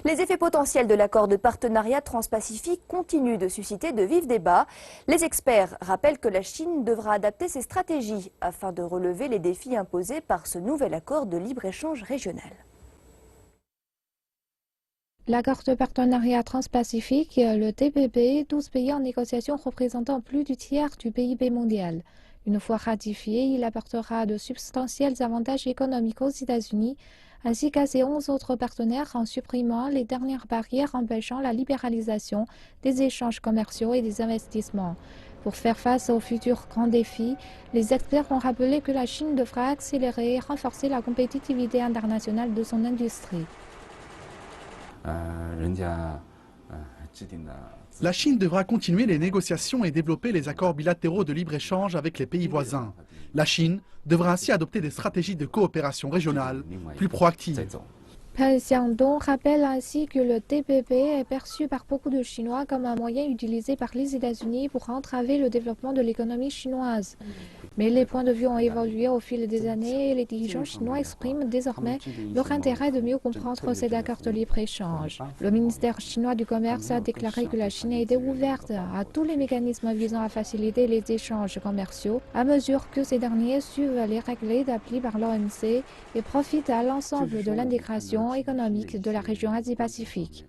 Les effets potentiels de l'accord de partenariat transpacifique continuent de susciter de vifs débats. Les experts rappellent que la Chine devra adapter ses stratégies afin de relever les défis imposés par ce nouvel accord de libre-échange régional. L'accord de partenariat transpacifique, le TPP, 12 pays en négociation représentant plus du tiers du PIB mondial. Une fois ratifié, il apportera de substantiels avantages économiques aux États-Unis, ainsi qu'à ses 11 autres partenaires en supprimant les dernières barrières empêchant la libéralisation des échanges commerciaux et des investissements. Pour faire face aux futurs grands défis, les experts ont rappelé que la Chine devra accélérer et renforcer la compétitivité internationale de son industrie. La Chine devra continuer les négociations et développer les accords bilatéraux de libre-échange avec les pays voisins. La Chine devra ainsi adopter des stratégies de coopération régionale plus proactives. Pan Xiangdong rappelle ainsi que le TPP est perçu par beaucoup de Chinois comme un moyen utilisé par les États-Unis pour entraver le développement de l'économie chinoise. Mais les points de vue ont évolué au fil des années et les dirigeants chinois expriment désormais leur intérêt de mieux comprendre cet accord de libre-échange. Le ministère chinois du Commerce a déclaré que la Chine était ouverte à tous les mécanismes visant à faciliter les échanges commerciaux à mesure que ces derniers suivent les règles établies par l'OMC et profitent à l'ensemble de l'intégration économique de la région Asie-Pacifique.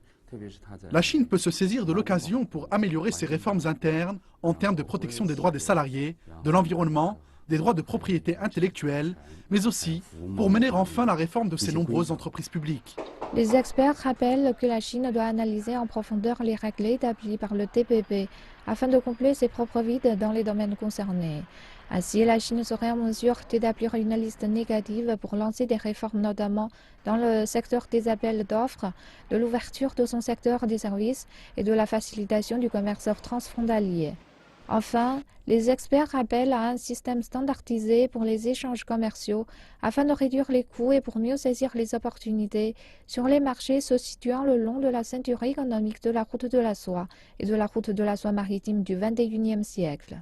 La Chine peut se saisir de l'occasion pour améliorer ses réformes internes en termes de protection des droits des salariés, de l'environnement, des droits de propriété intellectuelle, mais aussi pour mener enfin la réforme de ses nombreuses entreprises publiques. Les experts rappellent que la Chine doit analyser en profondeur les règles établies par le TPP afin de combler ses propres vides dans les domaines concernés. Ainsi, la Chine serait en mesure d'établir une liste négative pour lancer des réformes notamment dans le secteur des appels d'offres, de l'ouverture de son secteur des services et de la facilitation du commerce transfrontalier. Enfin, les experts appellent à un système standardisé pour les échanges commerciaux afin de réduire les coûts et pour mieux saisir les opportunités sur les marchés se situant le long de la ceinture économique de la route de la soie et de la route de la soie maritime du XXIe siècle.